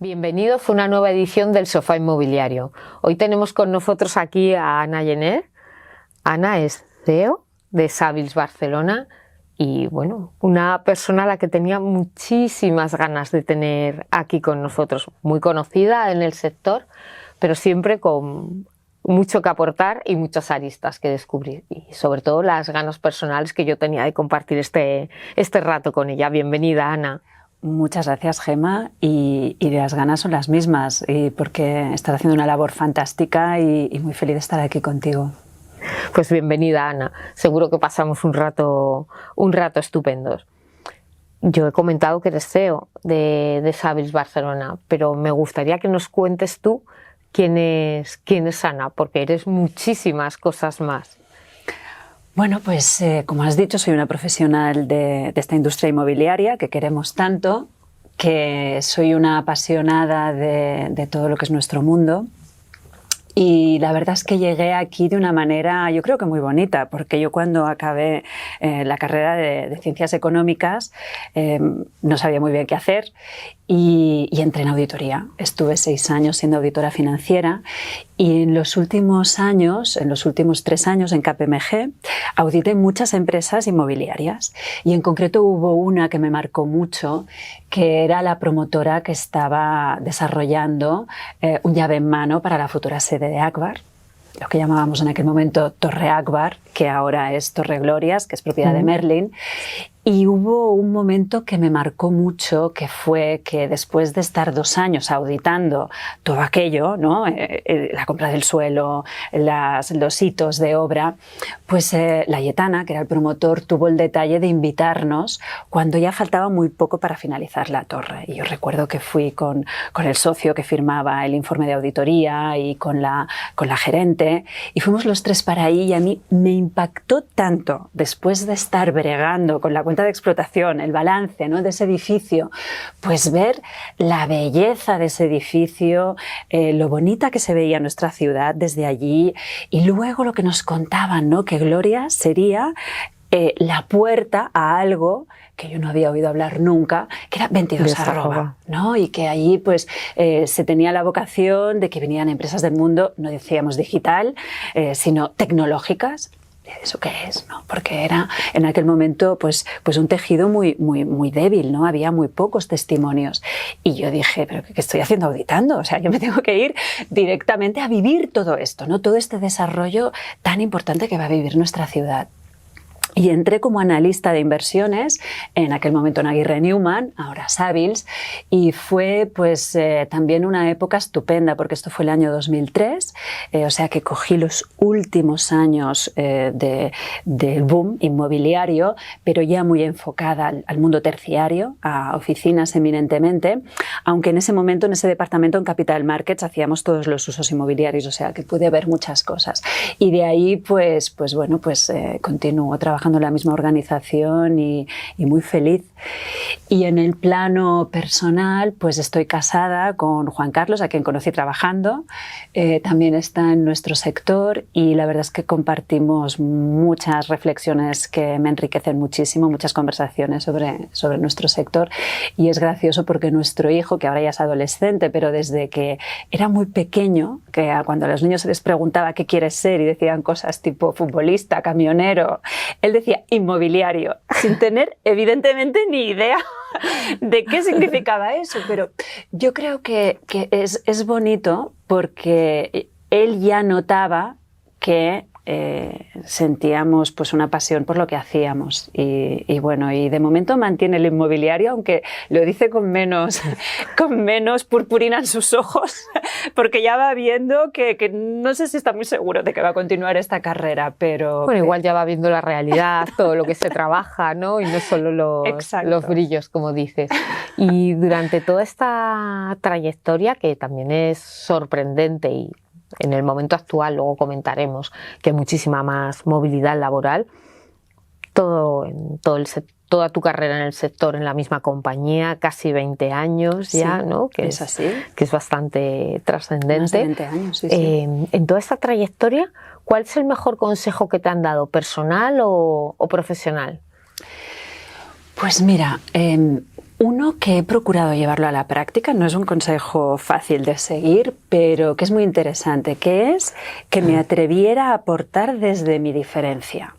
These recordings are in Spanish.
Bienvenidos a una nueva edición del Sofá Inmobiliario. Hoy tenemos con nosotros aquí a Ana Gener. Ana es CEO de Savills Barcelona y bueno, una persona a la que tenía muchísimas ganas de tener aquí con nosotros. Muy conocida en el sector, pero siempre con mucho que aportar y muchas aristas que descubrir. Y sobre todo las ganas personales que yo tenía de compartir este rato con ella. Bienvenida, Ana. Muchas gracias, Gemma, y las ganas son las mismas, porque estás haciendo una labor fantástica y muy feliz de estar aquí contigo. Pues bienvenida, Ana. Seguro que pasamos un rato estupendo. Yo he comentado que eres CEO de Savills Barcelona, pero me gustaría que nos cuentes tú quién es Ana, porque eres muchísimas cosas más. Bueno, pues como has dicho, soy una profesional de esta industria inmobiliaria que queremos tanto, que soy una apasionada de todo lo que es nuestro mundo. Y la verdad es que llegué aquí de una manera, yo creo que muy bonita, porque yo cuando acabé la carrera de Ciencias Económicas no sabía muy bien qué hacer y entré en auditoría. Estuve 6 años siendo auditora financiera y en los últimos 3 años en KPMG, audité muchas empresas inmobiliarias y en concreto hubo una que me marcó mucho, que era la promotora que estaba desarrollando un llave en mano para la futura sede de Akbar, lo que llamábamos en aquel momento Torre Akbar, que ahora es Torre Glorias, que es propiedad de Merlin. Y hubo un momento que me marcó mucho, que fue que después de estar 2 años auditando todo aquello, ¿no? La compra del suelo, los hitos de obra, pues Layetana, que era el promotor, tuvo el detalle de invitarnos cuando ya faltaba muy poco para finalizar la torre. Y yo recuerdo que fui con el socio que firmaba el informe de auditoría y con la gerente, y fuimos los 3 para ahí, y a mí me impactó tanto, después de estar bregando con la cuenta de explotación, el balance, ¿no?, de ese edificio, pues ver la belleza de ese edificio, lo bonita que se veía nuestra ciudad desde allí, y luego lo que nos contaban, ¿no?, que Gloria sería la puerta a algo que yo no había oído hablar nunca, que era 22@, ¿no? Y que allí pues se tenía la vocación de que venían empresas del mundo, no decíamos digital, sino tecnológicas. ¿Eso qué es?, ¿no? Porque era en aquel momento pues un tejido muy débil, ¿no? Había muy pocos testimonios. Y yo dije, ¿pero qué estoy haciendo auditando? O sea, yo me tengo que ir directamente a vivir todo esto, ¿no? Todo este desarrollo tan importante que va a vivir nuestra ciudad. Y entré como analista de inversiones, en aquel momento en Aguirre Newman, ahora Savills, y fue pues también una época estupenda, porque esto fue el año 2003, o sea que cogí los últimos años del boom inmobiliario, pero ya muy enfocada al mundo terciario, a oficinas eminentemente, aunque en ese momento, en ese departamento en Capital Markets, hacíamos todos los usos inmobiliarios, o sea que pude ver muchas cosas. Y de ahí pues continúo trabajando en la misma organización y muy feliz. Y en el plano personal, pues estoy casada con Juan Carlos, a quien conocí trabajando. También está en nuestro sector y la verdad es que compartimos muchas reflexiones que me enriquecen muchísimo, muchas conversaciones sobre nuestro sector. Y es gracioso porque nuestro hijo, que ahora ya es adolescente, pero desde que era muy pequeño, que cuando a los niños se les preguntaba qué quieres ser y decían cosas tipo futbolista, camionero, él decía inmobiliario, sin tener evidentemente ni idea de qué significaba eso, pero yo creo que es bonito porque él ya notaba que sentíamos pues una pasión por lo que hacíamos y bueno, y de momento mantiene el inmobiliario, aunque lo dice con menos purpurina en sus ojos, porque ya va viendo que no sé si está muy seguro de que va a continuar esta carrera, pero... Bueno, igual ya va viendo la realidad, todo lo que se trabaja, ¿no? Y no solo los brillos, como dices. Y durante toda esta trayectoria, que también es sorprendente y en el momento actual, luego comentaremos que hay muchísima más movilidad laboral, toda tu carrera en el sector, en la misma compañía, casi 20 años ya, sí, ¿no? Que es así. Que es bastante trascendente. Más de 20 años, sí, sí. En toda esta trayectoria, ¿cuál es el mejor consejo que te han dado, personal o profesional? Pues mira, Uno que he procurado llevarlo a la práctica, no es un consejo fácil de seguir, pero que es muy interesante, que es que me atreviera a aportar desde mi diferencia.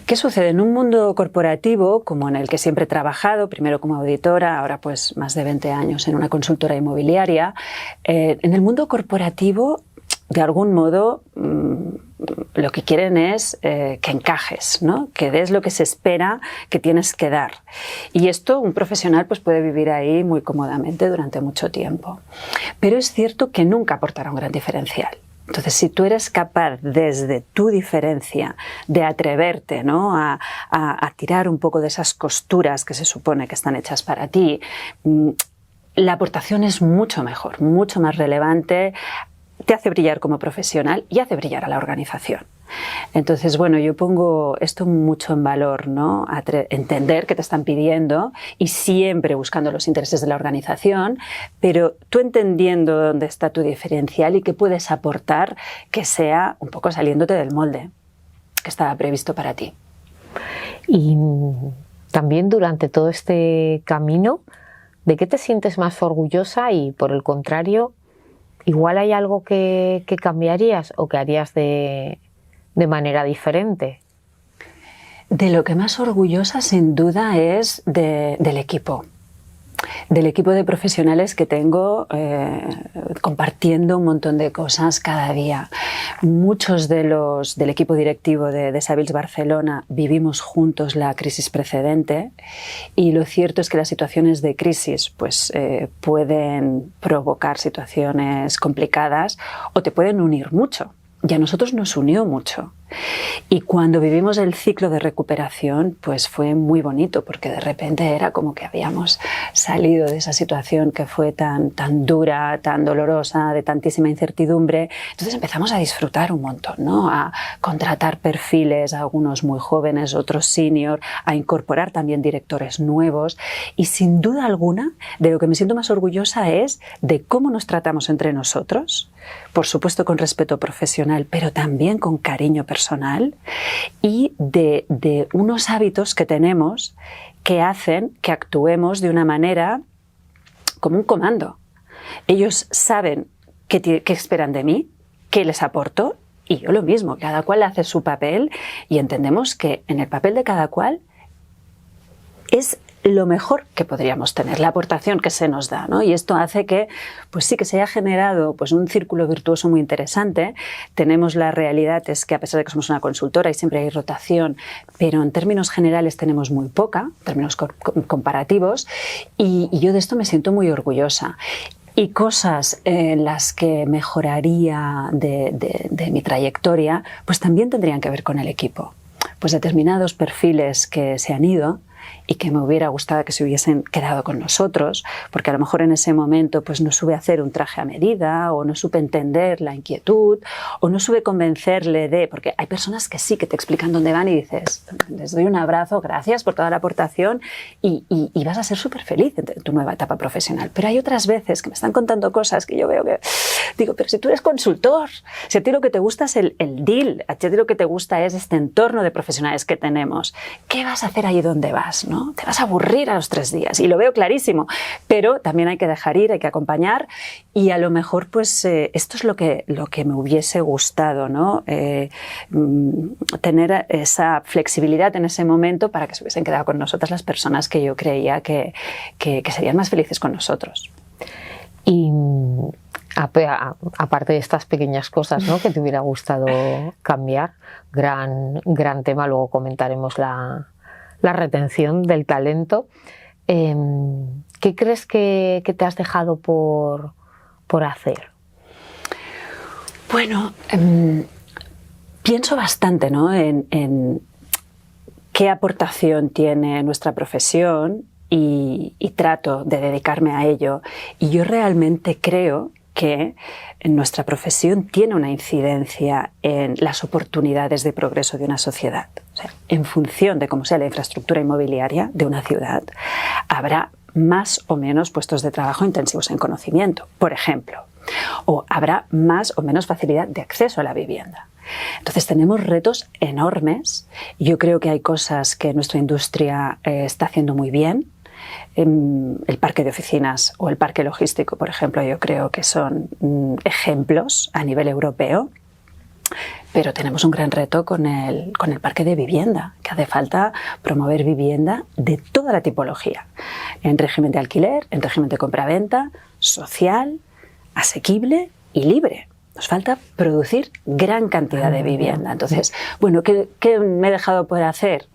¿Qué sucede? En un mundo corporativo, como en el que siempre he trabajado, primero como auditora, ahora pues más de 20 años en una consultora inmobiliaria, en el mundo corporativo, de algún modo, lo que quieren es que encajes, ¿no? Que des lo que se espera que tienes que dar. Y esto un profesional pues, puede vivir ahí muy cómodamente durante mucho tiempo. Pero es cierto que nunca aportará un gran diferencial. Entonces, si tú eres capaz desde tu diferencia de atreverte, ¿no? a tirar un poco de esas costuras que se supone que están hechas para ti, la aportación es mucho mejor, mucho más relevante, te hace brillar como profesional y hace brillar a la organización. Entonces, bueno, yo pongo esto mucho en valor, ¿no? Entender qué te están pidiendo y siempre buscando los intereses de la organización, pero tú entendiendo dónde está tu diferencial y qué puedes aportar que sea un poco saliéndote del molde que estaba previsto para ti. Y también durante todo este camino, ¿de qué te sientes más orgullosa y, por el contrario, igual hay algo que cambiarías o que harías de manera diferente? De lo que más orgullosa sin duda es del equipo de profesionales que tengo compartiendo un montón de cosas cada día. Muchos del equipo directivo de Savills Barcelona vivimos juntos la crisis precedente y lo cierto es que las situaciones de crisis pues, pueden provocar situaciones complicadas o te pueden unir mucho. Y a nosotros nos unió mucho. Y cuando vivimos el ciclo de recuperación, pues fue muy bonito, porque de repente era como que habíamos salido de esa situación que fue tan dura, tan dolorosa, de tantísima incertidumbre. Entonces empezamos a disfrutar un montón, ¿no? A contratar perfiles, algunos muy jóvenes, otros senior, a incorporar también directores nuevos. Y sin duda alguna, de lo que me siento más orgullosa es de cómo nos tratamos entre nosotros, por supuesto con respeto profesional, pero también con cariño personal, y de unos hábitos que tenemos que hacen que actuemos de una manera como un comando. Ellos saben qué esperan de mí, qué les aporto, y yo lo mismo. Cada cual hace su papel y entendemos que en el papel de cada cual es lo mejor que podríamos tener, la aportación que se nos da, ¿no? Y esto hace que, pues sí, que se haya generado pues, un círculo virtuoso muy interesante. Tenemos la realidad, es que a pesar de que somos una consultora y siempre hay rotación, pero en términos generales tenemos muy poca, en términos comparativos, y yo de esto me siento muy orgullosa. Y cosas en las que mejoraría de mi trayectoria, pues también tendrían que ver con el equipo. Pues determinados perfiles que se han ido y que me hubiera gustado que se hubiesen quedado con nosotros, porque a lo mejor en ese momento pues no supe hacer un traje a medida, o no supe entender la inquietud, o no supe convencerle de... Porque hay personas que sí, que te explican dónde van y dices, les doy un abrazo, gracias por toda la aportación, y vas a ser súper feliz en tu nueva etapa profesional. Pero hay otras veces que me están contando cosas que yo veo que... Digo, pero si tú eres consultor, si a ti lo que te gusta es el deal, a ti lo que te gusta es este entorno de profesionales que tenemos, ¿qué vas a hacer ahí donde vas, no? Te vas a aburrir a los 3 días, y lo veo clarísimo, pero también hay que dejar ir, hay que acompañar, y a lo mejor pues esto es lo que me hubiese gustado, ¿no? Tener esa flexibilidad en ese momento para que se hubiesen quedado con nosotras las personas que yo creía que serían más felices con nosotros. Y aparte de estas pequeñas cosas, ¿no? que te hubiera gustado cambiar, gran tema, luego comentaremos la retención del talento. ¿Qué crees que te has dejado por hacer? Bueno, pienso bastante, ¿no? en qué aportación tiene nuestra profesión y trato de dedicarme a ello. Y yo realmente creo que nuestra profesión tiene una incidencia en las oportunidades de progreso de una sociedad. O sea, en función de cómo sea la infraestructura inmobiliaria de una ciudad, habrá más o menos puestos de trabajo intensivos en conocimiento, por ejemplo, o habrá más o menos facilidad de acceso a la vivienda. Entonces tenemos retos enormes. Yo creo que hay cosas que nuestra industria está haciendo muy bien, El parque de oficinas o el parque logístico, por ejemplo, yo creo que son ejemplos a nivel europeo. Pero tenemos un gran reto con el parque de vivienda, que hace falta promover vivienda de toda la tipología, en régimen de alquiler, en régimen de compraventa, social, asequible y libre. Nos falta producir gran cantidad de vivienda. Entonces, bueno, ¿qué me he dejado por hacer?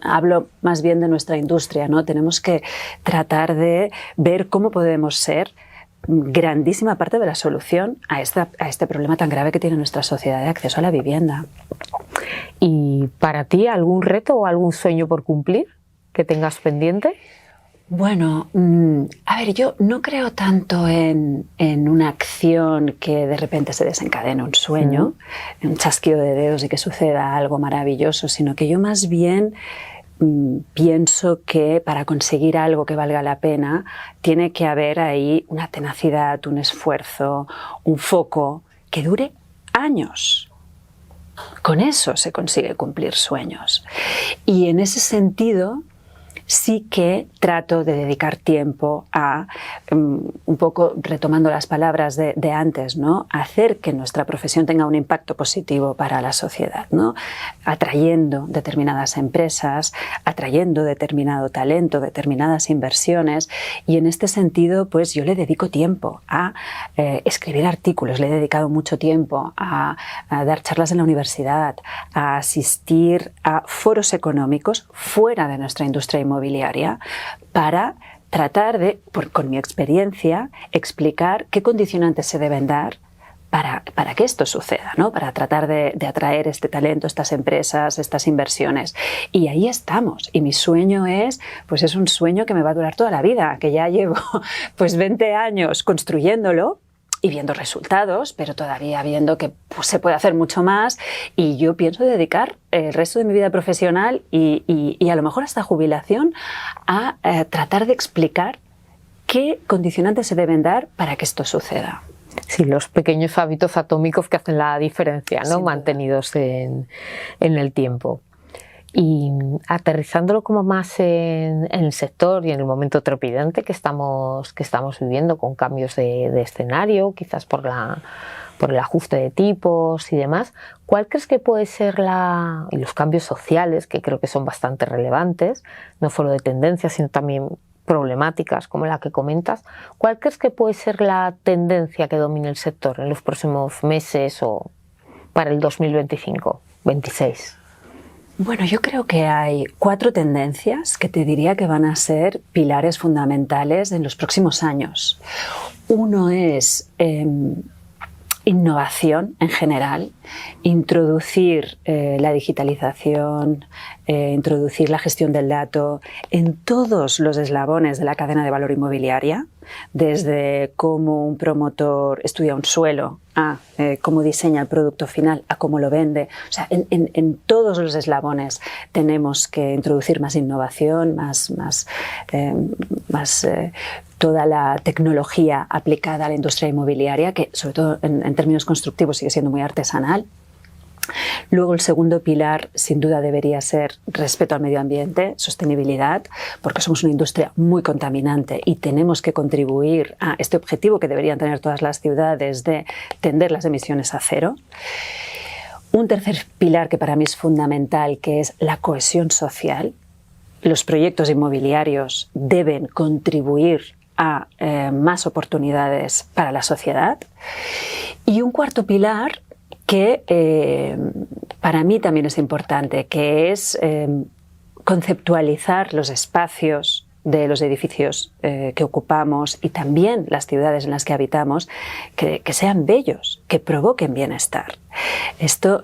Hablo más bien de nuestra industria, ¿no? Tenemos que tratar de ver cómo podemos ser grandísima parte de la solución a este problema tan grave que tiene nuestra sociedad de acceso a la vivienda. ¿Y para ti algún reto o algún sueño por cumplir que tengas pendiente? Bueno, a ver, yo no creo tanto en una acción que de repente se desencadene un sueño, un chasquido de dedos y que suceda algo maravilloso, sino que yo más bien pienso que para conseguir algo que valga la pena tiene que haber ahí una tenacidad, un esfuerzo, un foco que dure años. Con eso se consigue cumplir sueños. Y en ese sentido sí que trato de dedicar tiempo a, un poco retomando las palabras de antes, ¿no? Hacer que nuestra profesión tenga un impacto positivo para la sociedad, ¿no? Atrayendo determinadas empresas, atrayendo determinado talento, determinadas inversiones, y en este sentido pues yo le dedico tiempo a escribir artículos, le he dedicado mucho tiempo a dar charlas en la universidad, a asistir a foros económicos fuera de nuestra industria inmobiliaria para tratar de, con mi experiencia, explicar qué condicionantes se deben dar para que esto suceda, ¿no? Para tratar de atraer este talento, estas empresas, estas inversiones. Y ahí estamos. Y mi sueño es un sueño que me va a durar toda la vida, que ya llevo pues 20 años construyéndolo y viendo resultados, pero todavía viendo que pues, se puede hacer mucho más, y yo pienso dedicar el resto de mi vida profesional y a lo mejor hasta jubilación a tratar de explicar qué condicionantes se deben dar para que esto suceda. Sí, los pequeños hábitos atómicos que hacen la diferencia, ¿no? Mantenidos en el tiempo. Y aterrizándolo como más en el sector y en el momento trepidante que estamos viviendo, con cambios de escenario, quizás por el ajuste de tipos y demás, ¿cuál crees que puede ser y los cambios sociales, que creo que son bastante relevantes, no solo de tendencias, sino también problemáticas como la que comentas, ¿cuál crees que puede ser la tendencia que domine el sector en los próximos meses o para el 2025-26? Bueno, yo creo que hay 4 tendencias que te diría que van a ser pilares fundamentales en los próximos años. Uno es innovación en general, introducir la digitalización, introducir la gestión del dato en todos los eslabones de la cadena de valor inmobiliaria, desde cómo un promotor estudia un suelo a cómo diseña el producto final, a cómo lo vende. O sea, en todos los eslabones tenemos que introducir más innovación, toda la tecnología aplicada a la industria inmobiliaria, que sobre todo en términos constructivos sigue siendo muy artesanal. Luego el segundo pilar sin duda debería ser respeto al medio ambiente, sostenibilidad, porque somos una industria muy contaminante y tenemos que contribuir a este objetivo que deberían tener todas las ciudades de tender las emisiones a cero. Un tercer pilar que para mí es fundamental, que es la cohesión social. Los proyectos inmobiliarios deben contribuir a más oportunidades para la sociedad. Y un cuarto pilar que para mí también es importante, que es conceptualizar los espacios de los edificios que ocupamos y también las ciudades en las que habitamos, que sean bellos, que provoquen bienestar. Esto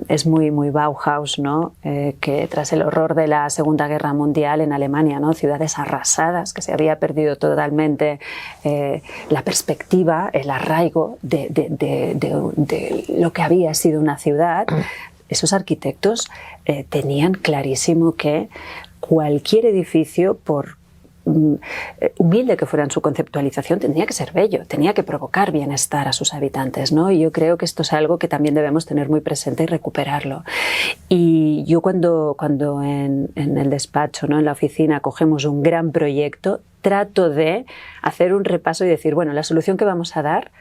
es muy Bauhaus, ¿no? Que tras el horror de la Segunda Guerra Mundial en Alemania, ¿no? Ciudades arrasadas, que se había perdido totalmente la perspectiva, el arraigo de lo que había sido una ciudad. Esos arquitectos tenían clarísimo que cualquier edificio, por humilde que fuera en su conceptualización, tendría que ser bello, tenía que provocar bienestar a sus habitantes, ¿no? Y yo creo que esto es algo que también debemos tener muy presente y recuperarlo. Y yo cuando en el despacho, ¿no?, en la oficina, cogemos un gran proyecto, trato de hacer un repaso y decir, bueno, la solución que vamos a dar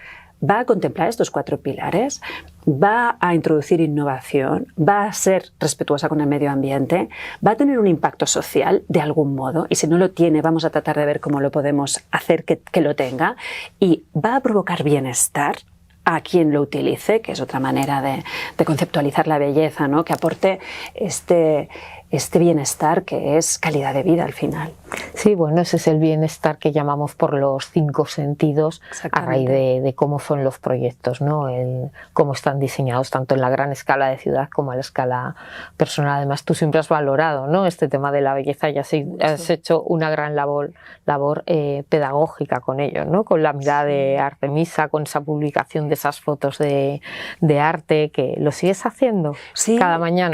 va a contemplar estos 4 pilares, va a introducir innovación, va a ser respetuosa con el medio ambiente, va a tener un impacto social de algún modo, y si no lo tiene vamos a tratar de ver cómo lo podemos hacer que lo tenga, y va a provocar bienestar a quien lo utilice, que es otra manera de conceptualizar la belleza, ¿no?, que aporte este bienestar que es calidad de vida al final. Sí, bueno, ese es el bienestar que llamamos por los 5 sentidos a raíz de cómo son los proyectos, ¿no? Cómo están diseñados tanto en la gran escala de ciudad como a la escala personal. Además, tú siempre has valorado, ¿no?, este tema de la belleza y has hecho una gran labor pedagógica con ello, ¿no?, con la mirada de Artemisa, con esa publicación de esas fotos de arte, que lo sigues haciendo cada mañana.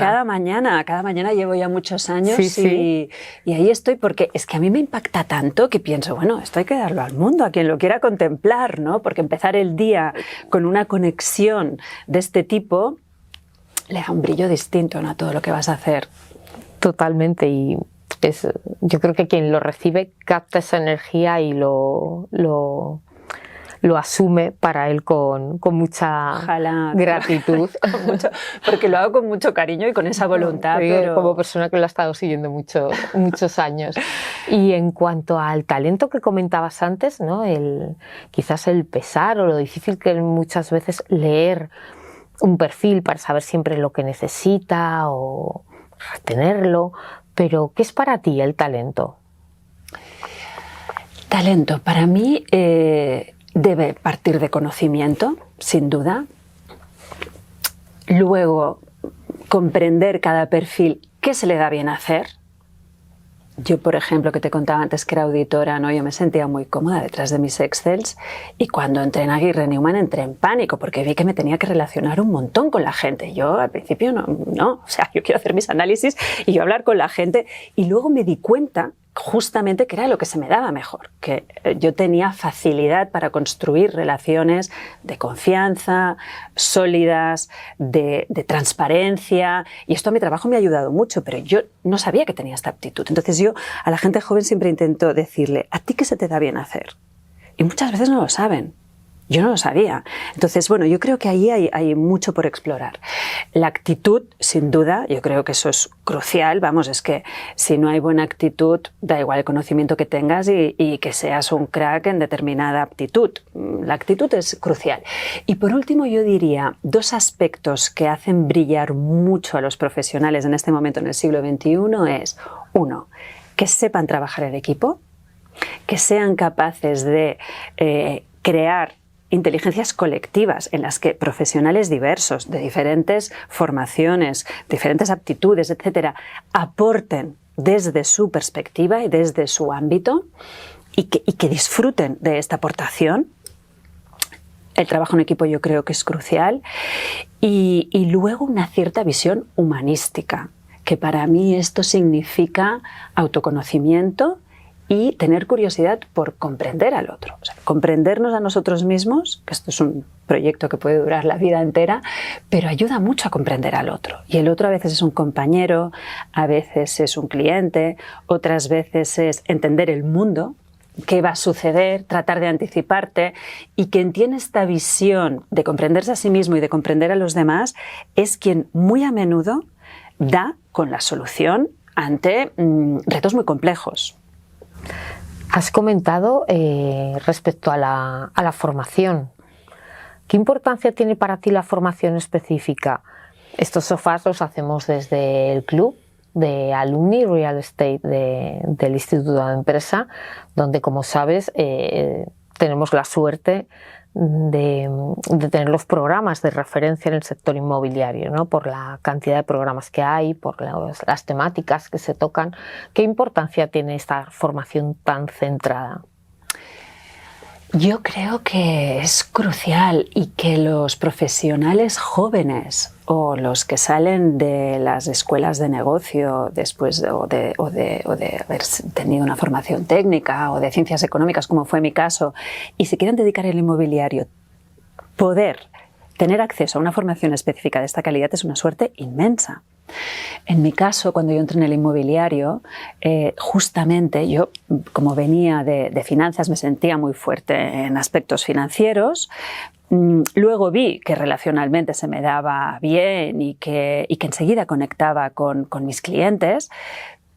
Cada mañana llevo ya muchos años y ahí estoy, porque es que a mí me impacta tanto que pienso, bueno, esto hay que darlo al mundo, a quien lo quiera contemplar, ¿no? Porque empezar el día con una conexión de este tipo le da un brillo distinto, ¿no?, a todo lo que vas a hacer. Totalmente, y yo creo que quien lo recibe capta esa energía y lo asume para él con mucha gratitud. Porque lo hago con mucho cariño y con esa voluntad. Pero... como persona que lo ha estado siguiendo muchos años. Y en cuanto al talento que comentabas antes, ¿no?, quizás el pesar o lo difícil que es muchas veces leer un perfil para saber siempre lo que necesita o retenerlo, pero ¿qué es para ti el talento? Talento, para mí... debe partir de conocimiento, sin duda. Luego, comprender cada perfil, qué se le da bien hacer. Yo, por ejemplo, que te contaba antes que era auditora, ¿no?, yo me sentía muy cómoda detrás de mis Excels, y cuando entré en Aguirre Newman entré en pánico porque vi que me tenía que relacionar un montón con la gente. Yo al principio no, o sea, yo quiero hacer mis análisis y yo hablar con la gente, y luego me di cuenta justamente que era lo que se me daba mejor, que yo tenía facilidad para construir relaciones de confianza, sólidas, de transparencia, y esto a mi trabajo me ha ayudado mucho, pero yo no sabía que tenía esta aptitud. Entonces yo a la gente joven siempre intento decirle, ¿a ti qué se te da bien hacer? Y muchas veces no lo saben. Yo no lo sabía. Entonces, bueno, yo creo que ahí hay mucho por explorar. La actitud, sin duda, yo creo que eso es crucial. Vamos, es que si no hay buena actitud, da igual el conocimiento que tengas y que seas un crack en determinada aptitud. La actitud es crucial. Y por último, yo diría 2 aspectos que hacen brillar mucho a los profesionales en este momento en el siglo XXI es, 1, que sepan trabajar en equipo, que sean capaces de crear inteligencias colectivas en las que profesionales diversos, de diferentes formaciones, diferentes aptitudes, etcétera, aporten desde su perspectiva y desde su ámbito y que disfruten de esta aportación. El trabajo en equipo yo creo que es crucial. Y luego una cierta visión humanística, que para mí esto significa autoconocimiento y tener curiosidad por comprender al otro. O sea, comprendernos a nosotros mismos, que esto es un proyecto que puede durar la vida entera, pero ayuda mucho a comprender al otro. Y el otro a veces es un compañero, a veces es un cliente, otras veces es entender el mundo, qué va a suceder, tratar de anticiparte, y quien tiene esta visión de comprenderse a sí mismo y de comprender a los demás es quien muy a menudo da con la solución ante retos muy complejos. Has comentado respecto a la formación. ¿Qué importancia tiene para ti la formación específica? Estos sofás los hacemos desde el club de Alumni Real Estate del Instituto de Empresa, donde, como sabes, tenemos la suerte de tener los programas de referencia en el sector inmobiliario, ¿no? Por la cantidad de programas que hay, por las temáticas que se tocan. ¿Qué importancia tiene esta formación tan centrada? Yo creo que es crucial y que los profesionales jóvenes o los que salen de las escuelas de negocio después o de haber tenido una formación técnica o de ciencias económicas, como fue mi caso, y se quieren dedicar al inmobiliario, poder tener acceso a una formación específica de esta calidad es una suerte inmensa. En mi caso, cuando yo entré en el inmobiliario, justamente yo, como venía de finanzas, me sentía muy fuerte en aspectos financieros. Luego vi que relacionalmente se me daba bien y que enseguida conectaba con mis clientes,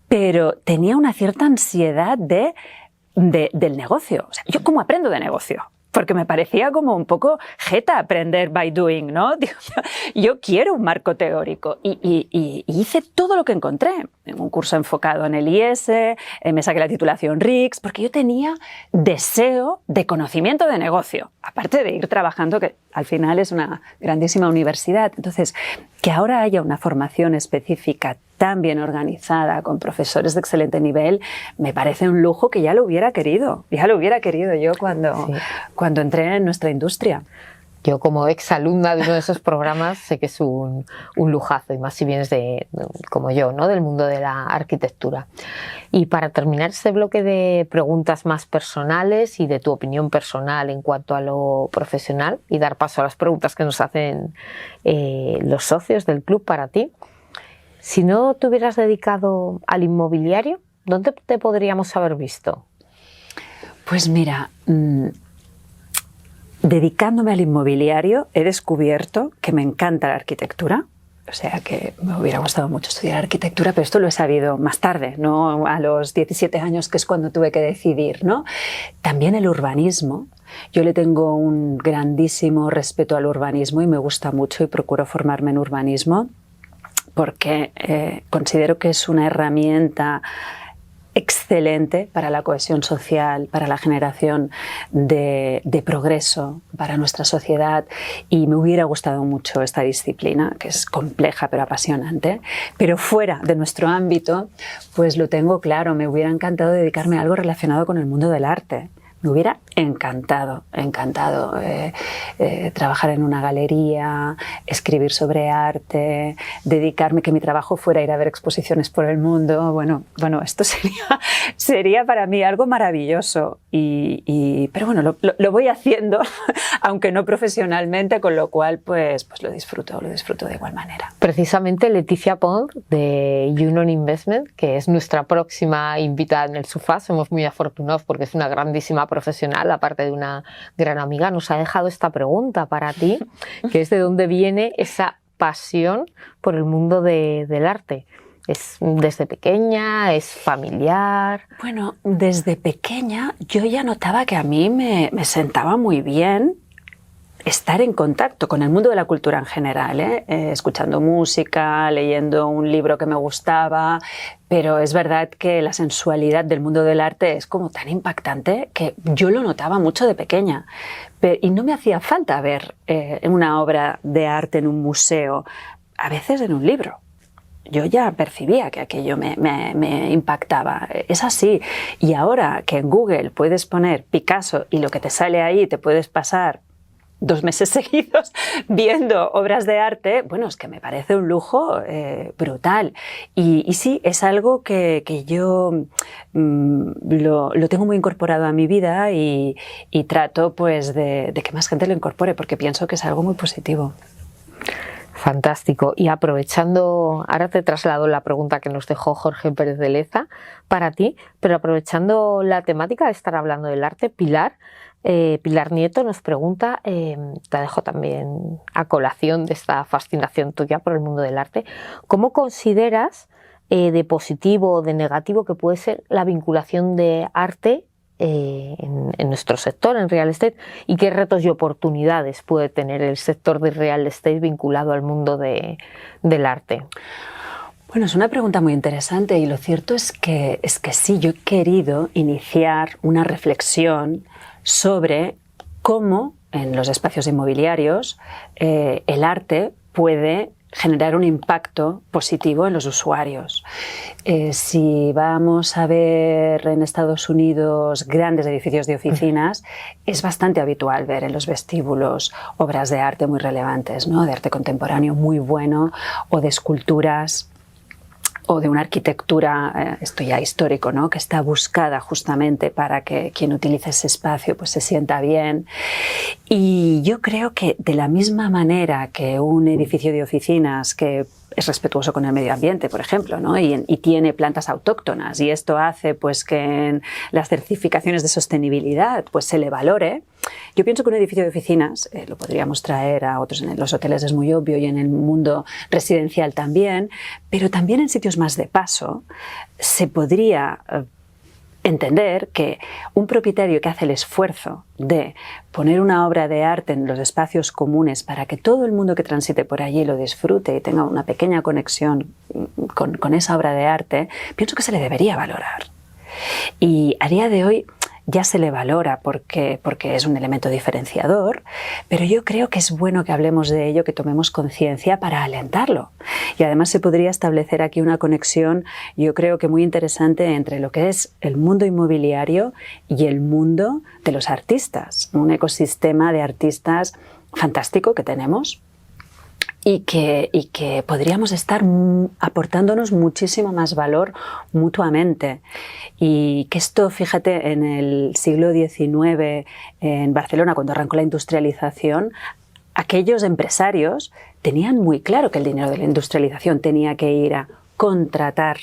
pero tenía una cierta ansiedad del negocio. O sea, ¿yo cómo aprendo de negocio? Porque me parecía como un poco jeta aprender by doing, ¿no? Digo, yo quiero un marco teórico y hice todo lo que encontré. En un curso enfocado en el IS, me saqué la titulación RICS, porque yo tenía deseo de conocimiento de negocio, aparte de ir trabajando, que al final es una grandísima universidad. Entonces, que ahora haya una formación específica tan bien organizada, con profesores de excelente nivel, me parece un lujo que ya lo hubiera querido yo cuando entré en nuestra industria. Yo, como exalumna de uno de esos programas, sé que es un lujazo, y más si vienes como yo, ¿no?, del mundo de la arquitectura. Y para terminar este bloque de preguntas más personales y de tu opinión personal en cuanto a lo profesional, y dar paso a las preguntas que nos hacen los socios del club para ti, si no te hubieras dedicado al inmobiliario, ¿dónde te podríamos haber visto? Pues mira, dedicándome al inmobiliario he descubierto que me encanta la arquitectura. O sea que me hubiera gustado mucho estudiar arquitectura, pero esto lo he sabido más tarde, no a los 17 años, que es cuando tuve que decidir, ¿no? También el urbanismo. Yo le tengo un grandísimo respeto al urbanismo y me gusta mucho y procuro formarme en urbanismo, porque considero que es una herramienta excelente para la cohesión social, para la generación de progreso para nuestra sociedad, y me hubiera gustado mucho esta disciplina, que es compleja pero apasionante. Pero fuera de nuestro ámbito, pues lo tengo claro, me hubiera encantado dedicarme a algo relacionado con el mundo del arte. Me hubiera encantado trabajar en una galería, escribir sobre arte, dedicarme, que mi trabajo fuera ir a ver exposiciones por el mundo. Bueno, esto sería para mí algo maravilloso. Pero bueno, lo voy haciendo, aunque no profesionalmente, con lo cual pues lo disfruto de igual manera. Precisamente Leticia Pont, de Junon Investment, que es nuestra próxima invitada en el sofá, somos muy afortunados porque es una grandísima profesional, aparte de una gran amiga, nos ha dejado esta pregunta para ti, que es: ¿de dónde viene esa pasión por el mundo del arte? ¿Es desde pequeña? ¿Es familiar? Bueno, desde pequeña yo ya notaba que a mí me sentaba muy bien estar en contacto con el mundo de la cultura en general, escuchando música, leyendo un libro que me gustaba, pero es verdad que la sensualidad del mundo del arte es como tan impactante que yo lo notaba mucho de pequeña. Y no me hacía falta ver una obra de arte en un museo, a veces en un libro. Yo ya percibía que aquello me impactaba. Es así. Y ahora que en Google puedes poner Picasso y lo que te sale ahí te puedes pasar 2 meses seguidos viendo obras de arte, bueno, es que me parece un lujo brutal. Y sí, es algo que yo lo tengo muy incorporado a mi vida y trato pues de que más gente lo incorpore, porque pienso que es algo muy positivo. Fantástico. Y aprovechando, ahora te traslado la pregunta que nos dejó Jorge Pérez de Leza para ti, pero aprovechando la temática de estar hablando del arte, Pilar Nieto nos pregunta, te dejo también a colación de esta fascinación tuya por el mundo del arte, ¿cómo consideras de positivo o de negativo que puede ser la vinculación de arte en nuestro sector, en real estate, y qué retos y oportunidades puede tener el sector de real estate vinculado al mundo del arte? Bueno, es una pregunta muy interesante, y lo cierto es que sí, yo he querido iniciar una reflexión sobre cómo en los espacios inmobiliarios el arte puede generar un impacto positivo en los usuarios. Si vamos a ver en Estados Unidos grandes edificios de oficinas, es bastante habitual ver en los vestíbulos obras de arte muy relevantes, ¿no? De arte contemporáneo muy bueno, o de esculturas, o de una arquitectura, esto ya histórico, ¿no? Que está buscada justamente para que quien utilice ese espacio pues se sienta bien. Y yo creo que de la misma manera que un edificio de oficinas que es respetuoso con el medio ambiente, por ejemplo, ¿no? y tiene plantas autóctonas, y esto hace pues, que en las certificaciones de sostenibilidad pues, se le valore. Yo pienso que un edificio de oficinas, lo podríamos traer a otros, en los hoteles es muy obvio y en el mundo residencial también, pero también en sitios más de paso se podría entender que un propietario que hace el esfuerzo de poner una obra de arte en los espacios comunes para que todo el mundo que transite por allí lo disfrute y tenga una pequeña conexión con esa obra de arte, pienso que se le debería valorar. Y a día de hoy ya se le valora porque es un elemento diferenciador, pero yo creo que es bueno que hablemos de ello, que tomemos conciencia para alentarlo. Y además se podría establecer aquí una conexión, yo creo que muy interesante, entre lo que es el mundo inmobiliario y el mundo de los artistas, un ecosistema de artistas fantástico que tenemos. Y que podríamos estar aportándonos muchísimo más valor mutuamente. Y que esto, fíjate, en el siglo XIX en Barcelona, cuando arrancó la industrialización, aquellos empresarios tenían muy claro que el dinero de la industrialización tenía que ir a contratar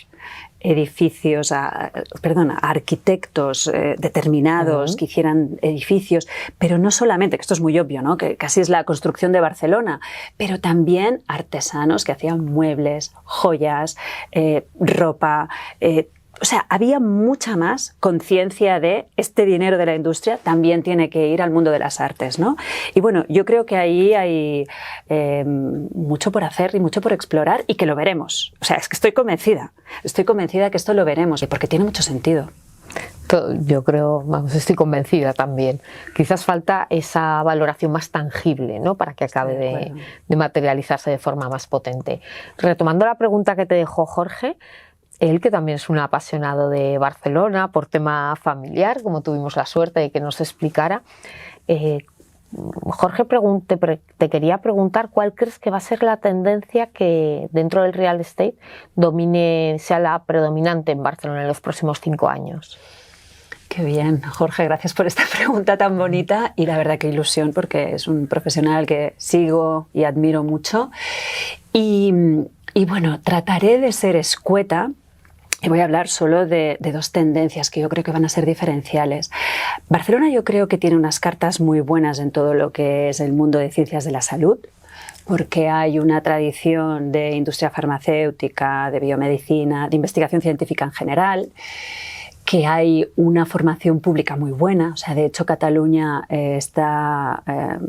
edificios, arquitectos determinados que hicieran edificios, pero no solamente, que esto es muy obvio, ¿no? Que casi es la construcción de Barcelona, pero también artesanos que hacían muebles, joyas, ropa. O sea, había mucha más conciencia de este dinero de la industria también tiene que ir al mundo de las artes, ¿no? Y bueno, yo creo que ahí hay mucho por hacer y mucho por explorar y que lo veremos. O sea, es que estoy convencida que esto lo veremos porque tiene mucho sentido. Yo creo, vamos, estoy convencida también. Quizás falta esa valoración más tangible, ¿no? Para que acabe de materializarse de forma más potente. Retomando la pregunta que te dejó Jorge, él, que también es un apasionado de Barcelona por tema familiar, como tuvimos la suerte de que nos explicara, Jorge, te quería preguntar cuál crees que va a ser la tendencia que dentro del real estate sea la predominante en Barcelona en los próximos 5 años. Qué bien, Jorge, gracias por esta pregunta tan bonita y la verdad que ilusión porque es un profesional que sigo y admiro mucho. Y bueno, trataré de ser escueta. Y voy a hablar solo de 2 tendencias que yo creo que van a ser diferenciales. Barcelona yo creo que tiene unas cartas muy buenas en todo lo que es el mundo de ciencias de la salud, porque hay una tradición de industria farmacéutica, de biomedicina, de investigación científica en general, que hay una formación pública muy buena. O sea, de hecho, Cataluña está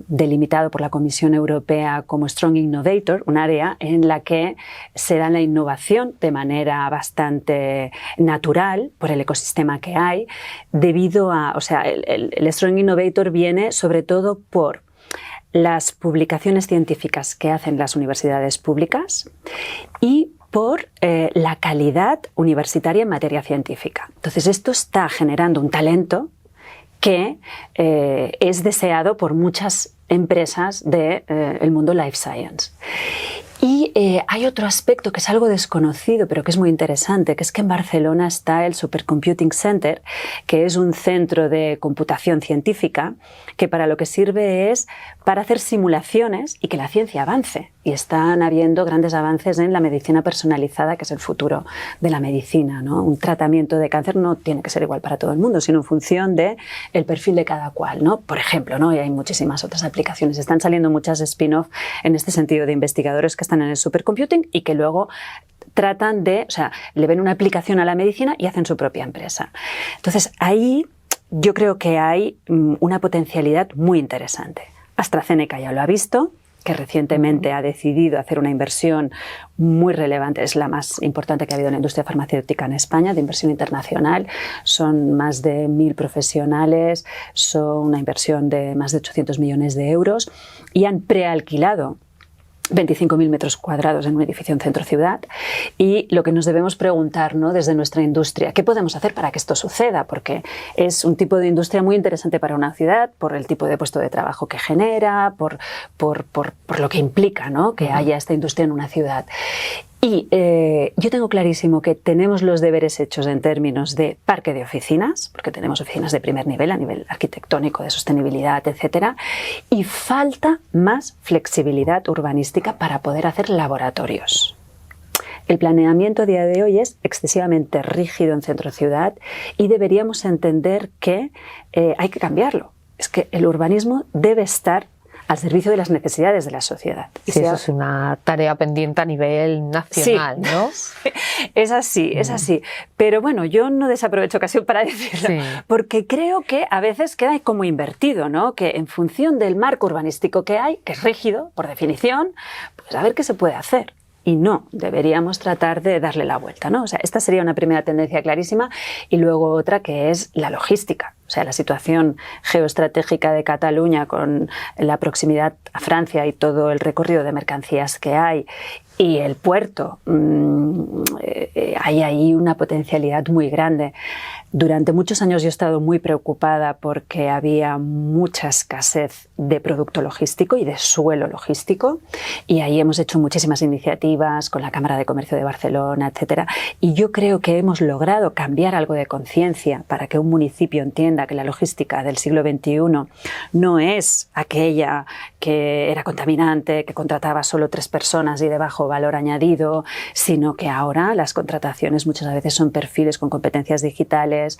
delimitado por la Comisión Europea como Strong Innovator, un área en la que se da la innovación de manera bastante natural por el ecosistema que hay, debido a, o sea, el Strong Innovator viene sobre todo por las publicaciones científicas que hacen las universidades públicas y por la calidad universitaria en materia científica. Entonces, esto está generando un talento que es deseado por muchas empresas del mundo life science. Y hay otro aspecto que es algo desconocido, pero que es muy interesante, que es que en Barcelona está el Supercomputing Center, que es un centro de computación científica, que para lo que sirve es para hacer simulaciones y que la ciencia avance. Y están habiendo grandes avances en la medicina personalizada, que es el futuro de la medicina, ¿no? Un tratamiento de cáncer no tiene que ser igual para todo el mundo, sino en función del perfil de cada cual, ¿no? Por ejemplo, ¿no? Y hay muchísimas otras aplicaciones. Están saliendo muchas spin-off en este sentido de investigadores que están en el supercomputing y que luego tratan de, o sea, le ven una aplicación a la medicina y hacen su propia empresa. Entonces, ahí yo creo que hay una potencialidad muy interesante. AstraZeneca ya lo ha visto, que recientemente ha decidido hacer una inversión muy relevante, es la más importante que ha habido en la industria farmacéutica en España, de inversión internacional. Son más de 1.000 profesionales, son una inversión de más de 800 millones de euros y han prealquilado 25.000 metros cuadrados en un edificio en centro ciudad, y lo que nos debemos preguntar, ¿no?, desde nuestra industria, ¿qué podemos hacer para que esto suceda? Porque es un tipo de industria muy interesante para una ciudad por el tipo de puesto de trabajo que genera, por lo que implica, ¿no?, que haya esta industria en una ciudad. Y yo tengo clarísimo que tenemos los deberes hechos en términos de parque de oficinas, porque tenemos oficinas de primer nivel, a nivel arquitectónico, de sostenibilidad, etcétera, y falta más flexibilidad urbanística para poder hacer laboratorios. El planeamiento a día de hoy es excesivamente rígido en centro ciudad y deberíamos entender que hay que cambiarlo. Es que el urbanismo debe estar al servicio de las necesidades de la sociedad. Sí, eso es una tarea pendiente a nivel nacional, sí, ¿no? Es así, es así. Pero bueno, yo no desaprovecho ocasión para decirlo, sí, porque creo que a veces queda como invertido, ¿no? Que en función del marco urbanístico que hay, que es rígido, por definición, pues a ver qué se puede hacer. Y no, deberíamos tratar de darle la vuelta, ¿no? O sea, esta sería una primera tendencia clarísima, y luego otra que es la logística. O sea, la situación geoestratégica de Cataluña con la proximidad a Francia y todo el recorrido de mercancías que hay, y el puerto, hay ahí una potencialidad muy grande. Durante muchos años yo he estado muy preocupada porque había mucha escasez de producto logístico y de suelo logístico, y ahí hemos hecho muchísimas iniciativas con la Cámara de Comercio de Barcelona, etcétera, y yo creo que hemos logrado cambiar algo de conciencia para que un municipio entienda que la logística del siglo XXI no es aquella que era contaminante, que contrataba solo 3 personas y de bajo valor añadido, sino que ahora las contrataciones muchas veces son perfiles con competencias digitales.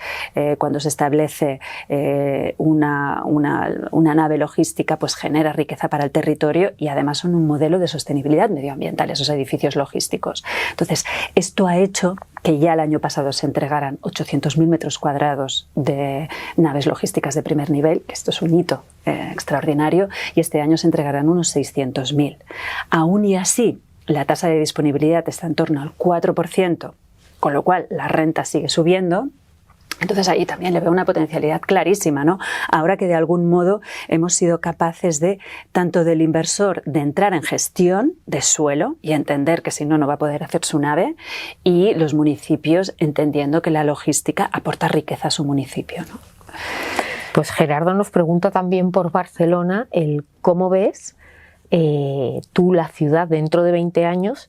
Cuando se establece una nave logística, pues genera riqueza para el territorio, y además son un modelo de sostenibilidad medioambiental esos edificios logísticos. Entonces, esto ha hecho que ya el año pasado se entregaran 800.000 metros cuadrados de naves logísticas de primer nivel, que esto es un hito extraordinario, y este año se entregarán unos 600.000. Aún y así, la tasa de disponibilidad está en torno al 4%, con lo cual la renta sigue subiendo. Entonces ahí también le veo una potencialidad clarísima, ¿no? Ahora que de algún modo hemos sido capaces de, tanto del inversor, de entrar en gestión de suelo y entender que si no, no va a poder hacer su nave, y los municipios entendiendo que la logística aporta riqueza a su municipio, ¿no? Pues Gerardo nos pregunta también por Barcelona el cómo ves tú la ciudad dentro de 20 años,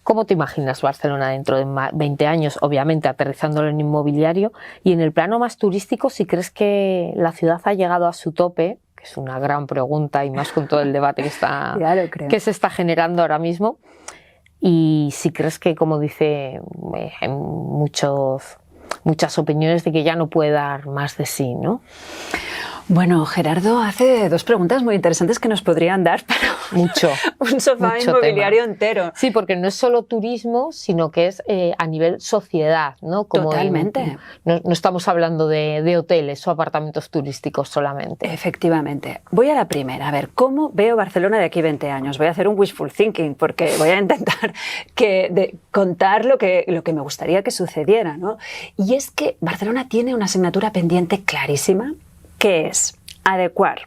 ¿Cómo te imaginas Barcelona dentro de 20 años? Obviamente aterrizándolo en inmobiliario, y en el plano más turístico, si crees que la ciudad ha llegado a su tope, que es una gran pregunta, y más con todo el debate que se está generando ahora mismo, y si crees que, como dice muchas opiniones, de que ya no puede dar más de sí, ¿no? Bueno, Gerardo hace 2 preguntas muy interesantes que nos podrían dar para un sofá inmobiliario entero. Sí, porque no es solo turismo, sino que es a nivel sociedad, ¿no? Totalmente. No estamos hablando de hoteles o apartamentos turísticos solamente. Efectivamente. Voy a la primera. A ver, ¿cómo veo Barcelona de aquí a 20 años? Voy a hacer un wishful thinking, porque voy a intentar contar lo que me gustaría que sucediera, ¿no? Y es que Barcelona tiene una asignatura pendiente clarísima, que es adecuar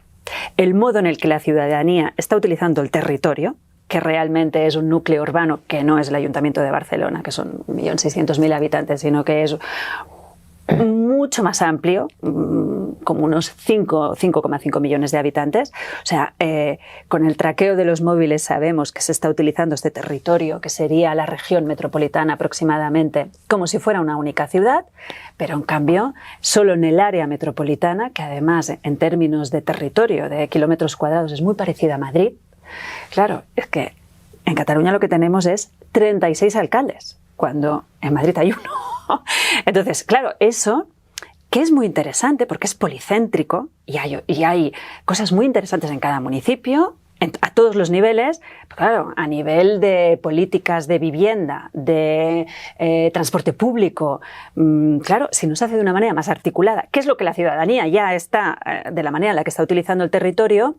el modo en el que la ciudadanía está utilizando el territorio, que realmente es un núcleo urbano, que no es el Ayuntamiento de Barcelona, que son 1.600.000 habitantes, sino que es mucho más amplio, como unos 5,5 millones de habitantes. O sea, con el traqueo de los móviles sabemos que se está utilizando este territorio, que sería la región metropolitana aproximadamente, como si fuera una única ciudad, pero en cambio, solo en el área metropolitana, que además en términos de territorio, de kilómetros cuadrados, es muy parecida a Madrid. Claro, es que en Cataluña lo que tenemos es 36 alcaldes, cuando en Madrid hay uno. Entonces, claro, eso, que es muy interesante porque es policéntrico y hay cosas muy interesantes en cada municipio, a todos los niveles, pero claro, a nivel de políticas de vivienda, de transporte público, claro, si no se hace de una manera más articulada, que es lo que la ciudadanía ya está, de la manera en la que está utilizando el territorio,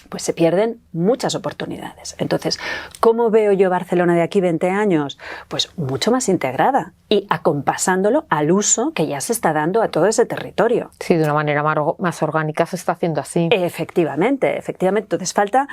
pues se pierden muchas oportunidades. Entonces, ¿cómo veo yo Barcelona de aquí 20 años? Pues mucho más integrada. y acompasándolo al uso que ya se está dando a todo ese territorio. Sí, de una manera más orgánica se está haciendo así. Efectivamente, efectivamente. Entonces falta,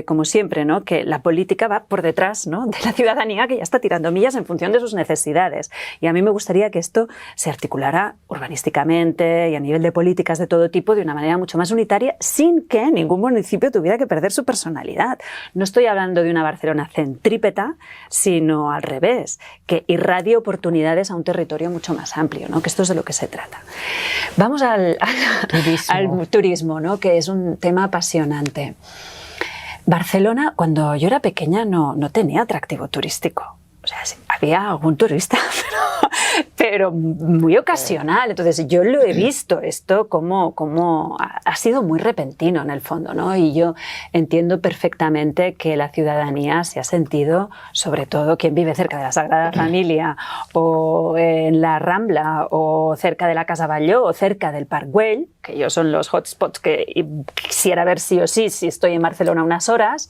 como siempre, ¿no?, que la política va por detrás, ¿no?, de la ciudadanía, que ya está tirando millas en función de sus necesidades. Y a mí me gustaría que esto se articulara urbanísticamente y a nivel de políticas de todo tipo de una manera mucho más unitaria, sin que ningún municipio tuviera que perder su personalidad. No estoy hablando de una Barcelona centrípeta, sino al revés, que irradie oportunidades a un territorio mucho más amplio, ¿no?, que esto es de lo que se trata. Vamos al turismo, ¿no?, que es un tema apasionante. Barcelona, cuando yo era pequeña, no tenía atractivo turístico. O sea, sí, había algún turista, pero muy ocasional. Entonces yo lo he visto esto como ha sido muy repentino en el fondo, ¿no? Y yo entiendo perfectamente que la ciudadanía se ha sentido, sobre todo quien vive cerca de la Sagrada Familia o en la Rambla o cerca de la Casa Batlló o cerca del Parc Güell, que ellos son los hotspots que quisiera ver sí o sí si estoy en Barcelona unas horas.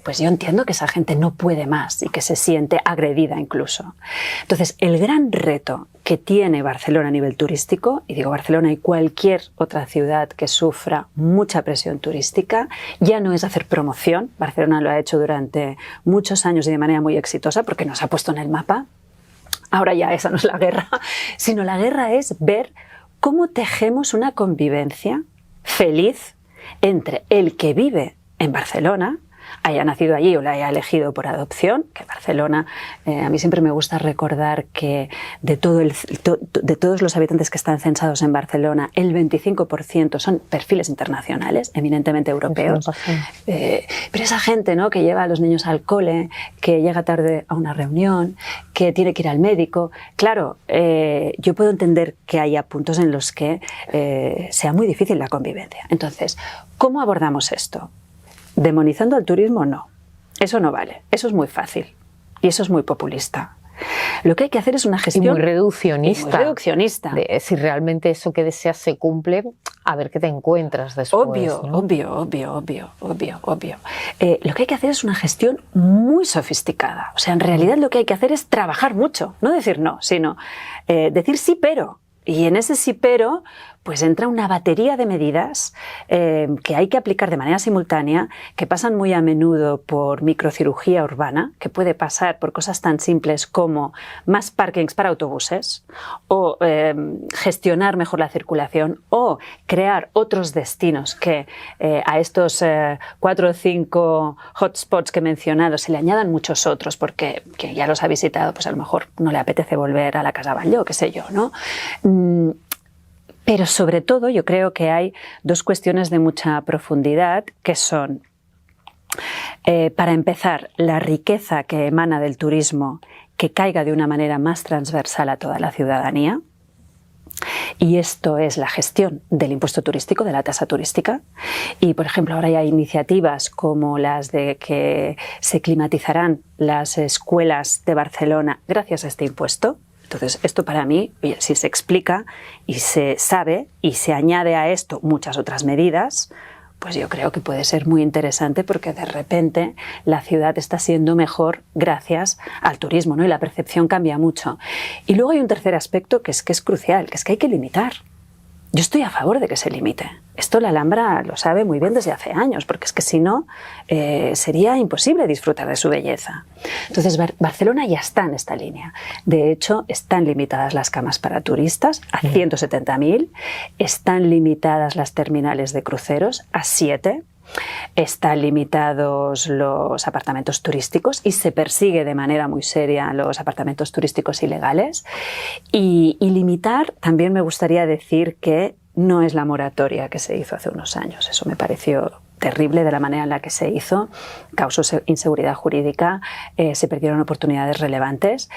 Pues yo entiendo que esa gente no puede más y que se siente agredida incluso. Entonces, el gran reto que tiene Barcelona a nivel turístico, y digo Barcelona y cualquier otra ciudad que sufra mucha presión turística, ya no es hacer promoción. Barcelona lo ha hecho durante muchos años y de manera muy exitosa porque nos ha puesto en el mapa. Ahora ya esa no es la guerra, sino la guerra es ver cómo tejemos una convivencia feliz entre el que vive en Barcelona, haya nacido allí o la haya elegido por adopción, que Barcelona, a mí siempre me gusta recordar que de todos los habitantes que están censados en Barcelona, el 25% son perfiles internacionales, eminentemente europeos. Pero esa gente, ¿no?, que lleva a los niños al cole, que llega tarde a una reunión, que tiene que ir al médico, claro, yo puedo entender que haya puntos en los que sea muy difícil la convivencia. Entonces, ¿cómo abordamos esto? Demonizando al turismo, no. Eso no vale. Eso es muy fácil. Y eso es muy populista. Lo que hay que hacer es una gestión... Y muy reduccionista. Muy reduccionista. Si realmente eso que deseas se cumple, a ver qué te encuentras después. Obvio, ¿no? obvio. Lo que hay que hacer es una gestión muy sofisticada. O sea, en realidad lo que hay que hacer es trabajar mucho. No decir no, sino decir sí, pero... Y en ese sí, pero, pues entra una batería de medidas que hay que aplicar de manera simultánea, que pasan muy a menudo por microcirugía urbana, que puede pasar por cosas tan simples como más parkings para autobuses, o gestionar mejor la circulación, o crear otros destinos que a estos 4 o 5 hotspots que he mencionado se le añadan muchos otros, porque quien ya los ha visitado, pues a lo mejor no le apetece volver a la Casa Batlló, qué sé yo, ¿no? Pero sobre todo yo creo que hay dos cuestiones de mucha profundidad que son, para empezar, la riqueza que emana del turismo que caiga de una manera más transversal a toda la ciudadanía. Y esto es la gestión del impuesto turístico, de la tasa turística. Y, por ejemplo, ahora hay iniciativas como las de que se climatizarán las escuelas de Barcelona gracias a este impuesto. Entonces, esto para mí, si se explica y se sabe y se añade a esto muchas otras medidas, pues yo creo que puede ser muy interesante porque de repente la ciudad está siendo mejor gracias al turismo, ¿no? Y la percepción cambia mucho. Y luego hay un tercer aspecto que es crucial, que es que hay que limitar. Yo estoy a favor de que se limite. Esto la Alhambra lo sabe muy bien desde hace años, porque es que si no, sería imposible disfrutar de su belleza. Entonces, Barcelona ya está en esta línea. De hecho, están limitadas las camas para turistas a 170.000, están limitadas las terminales de cruceros a 7, están limitados los apartamentos turísticos y se persigue de manera muy seria los apartamentos turísticos ilegales. Y limitar, también me gustaría decir que no es la moratoria que se hizo hace unos años. Eso me pareció terrible de la manera en la que se hizo, causó inseguridad jurídica, se perdieron oportunidades relevantes,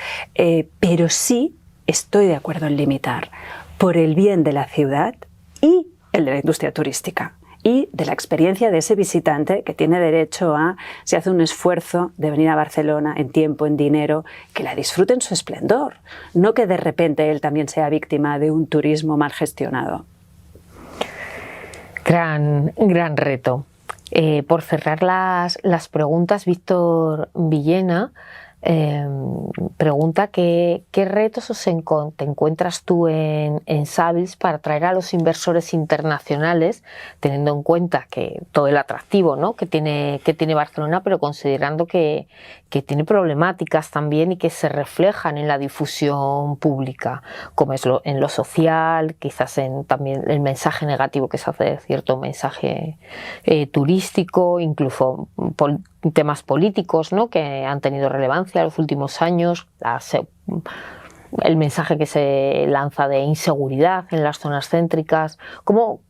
pero sí estoy de acuerdo en limitar por el bien de la ciudad y el de la industria turística. Y de la experiencia de ese visitante que tiene derecho a, si hace un esfuerzo de venir a Barcelona en tiempo, en dinero, que la disfrute en su esplendor, no que de repente él también sea víctima de un turismo mal gestionado. Gran reto. Por cerrar las preguntas, Víctor Villena pregunta qué retos te encuentras tú en Savills para atraer a los inversores internacionales, teniendo en cuenta que todo el atractivo, ¿no?, que tiene Barcelona, pero considerando que tiene problemáticas también y que se reflejan en la difusión pública, como es en lo social, quizás en también el mensaje negativo que se hace de cierto mensaje turístico, incluso temas políticos, ¿no?, que han tenido relevancia en los últimos años, el mensaje que se lanza de inseguridad en las zonas céntricas.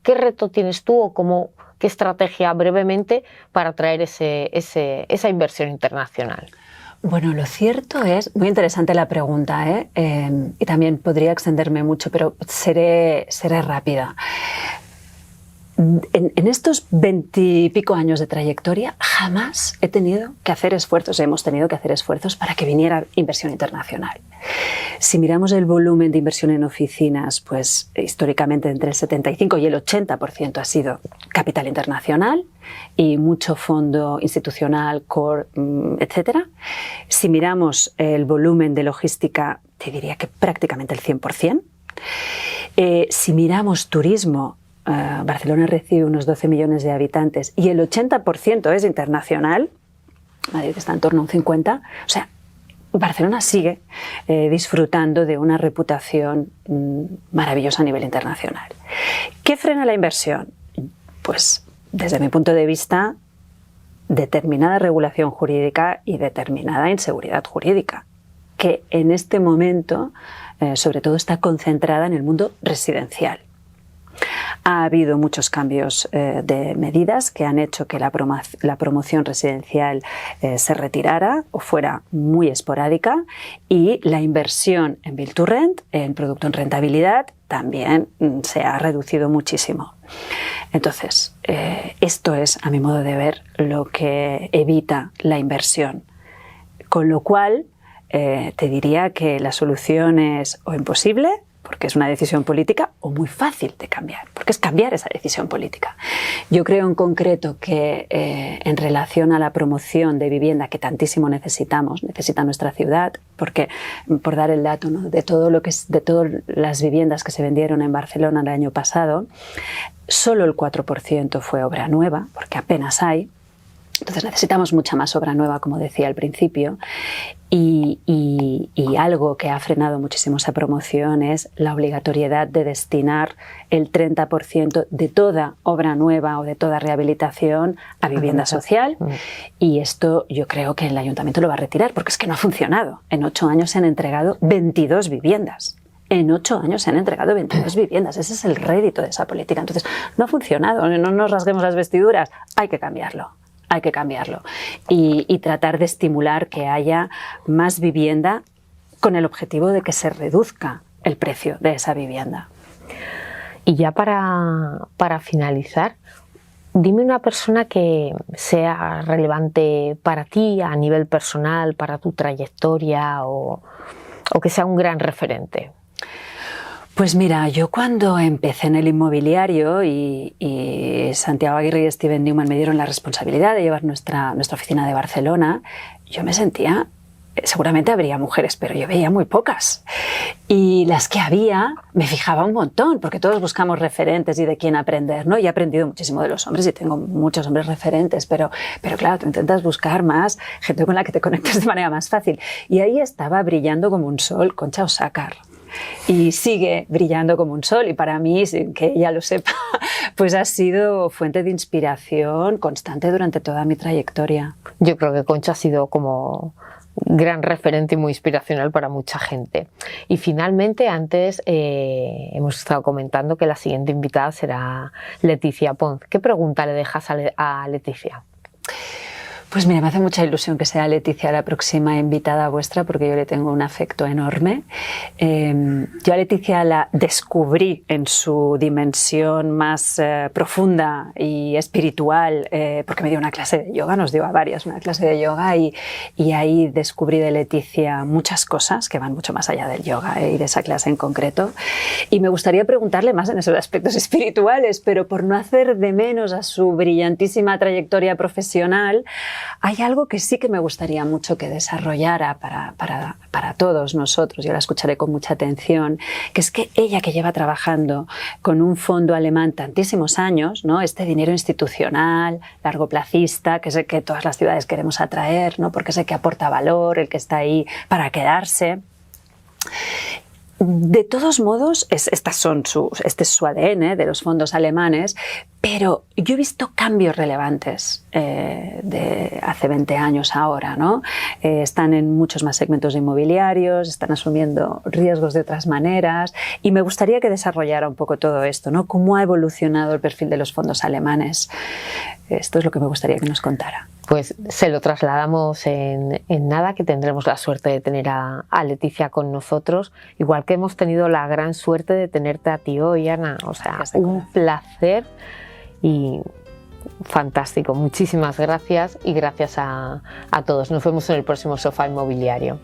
¿Qué reto tienes tú o qué estrategia brevemente para atraer esa inversión internacional? Bueno, lo cierto es, muy interesante la pregunta, y también podría extenderme mucho, pero seré rápida. En estos 20 y pico años de trayectoria jamás hemos tenido que hacer esfuerzos para que viniera inversión internacional. Si miramos el volumen de inversión en oficinas, pues históricamente entre el 75 y el 80% ha sido capital internacional y mucho fondo institucional, core, etc. Si miramos el volumen de logística, te diría que prácticamente el 100%. Si miramos turismo, Barcelona recibe unos 12 millones de habitantes y el 80% es internacional, Madrid está en torno a un 50%, o sea, Barcelona sigue disfrutando de una reputación maravillosa a nivel internacional. ¿Qué frena la inversión? Pues, desde mi punto de vista, determinada regulación jurídica y determinada inseguridad jurídica, que en este momento, sobre todo, está concentrada en el mundo residencial. Ha habido muchos cambios de medidas que han hecho que la promoción residencial se retirara o fuera muy esporádica, y la inversión en Build to Rent, en producto en rentabilidad, también se ha reducido muchísimo. Entonces, esto es, a mi modo de ver, lo que evita la inversión. Con lo cual, te diría que la solución es o imposible, porque es una decisión política, o muy fácil de cambiar, porque es cambiar esa decisión política. Yo creo en concreto que en relación a la promoción de vivienda que tantísimo necesita nuestra ciudad, porque por dar el dato, ¿no?, de todas las viviendas que se vendieron en Barcelona el año pasado, solo el 4% fue obra nueva, porque apenas hay. Entonces necesitamos mucha más obra nueva, como decía al principio, y algo que ha frenado muchísimo esa promoción es la obligatoriedad de destinar el 30% de toda obra nueva o de toda rehabilitación a vivienda social, y esto yo creo que el Ayuntamiento lo va a retirar porque es que no ha funcionado. En 8 años se han entregado 22 viviendas. En 8 años se han entregado 22 viviendas. Ese es el rédito de esa política. Entonces, no ha funcionado, no nos rasguemos las vestiduras, hay que cambiarlo. Hay que cambiarlo y tratar de estimular que haya más vivienda con el objetivo de que se reduzca el precio de esa vivienda. Y ya para finalizar, dime una persona que sea relevante para ti a nivel personal, para tu trayectoria o que sea un gran referente. Pues mira, yo cuando empecé en el inmobiliario y Santiago Aguirre y Steven Newman me dieron la responsabilidad de llevar nuestra oficina de Barcelona, yo me sentía, seguramente habría mujeres, pero yo veía muy pocas. Y las que había me fijaba un montón, porque todos buscamos referentes y de quién aprender, ¿no? Y he aprendido muchísimo de los hombres y tengo muchos hombres referentes, pero claro, tú intentas buscar más gente con la que te conectes de manera más fácil. Y ahí estaba brillando como un sol Concha Osácar. Y sigue brillando como un sol, y para mí, sin que ella lo sepa, pues ha sido fuente de inspiración constante durante toda mi trayectoria. Yo creo que Concha ha sido como gran referente y muy inspiracional para mucha gente. Y finalmente, antes hemos estado comentando que la siguiente invitada será Leticia Pons. ¿Qué pregunta le dejas a Leticia? Pues mira, me hace mucha ilusión que sea Leticia la próxima invitada vuestra, porque yo le tengo un afecto enorme. Yo a Leticia la descubrí en su dimensión más profunda y espiritual, porque me dio una clase de yoga, nos dio a varias una clase de yoga, y ahí descubrí de Leticia muchas cosas que van mucho más allá del yoga y de esa clase en concreto. Y me gustaría preguntarle más en esos aspectos espirituales, pero por no hacer de menos a su brillantísima trayectoria profesional, hay algo que sí que me gustaría mucho que desarrollara para todos nosotros, yo la escucharé con mucha atención, que es que ella, que lleva trabajando con un fondo alemán tantísimos años, ¿no? Este dinero institucional, largoplacista, que sé que todas las ciudades queremos atraer, ¿no? Porque sé que aporta valor, el que está ahí para quedarse. De todos modos, este es su ADN de los fondos alemanes, pero yo he visto cambios relevantes de hace 20 años ahora, ¿no? Están en muchos más segmentos inmobiliarios, están asumiendo riesgos de otras maneras y me gustaría que desarrollara un poco todo esto, ¿no? ¿Cómo ha evolucionado el perfil de los fondos alemanes? Esto es lo que me gustaría que nos contara. Pues se lo trasladamos en nada, que tendremos la suerte de tener a Leticia con nosotros, igual que hemos tenido la gran suerte de tenerte a ti hoy, Ana. O sea, un placer y fantástico. Muchísimas gracias y gracias a todos. Nos vemos en el próximo Sofá Inmobiliario.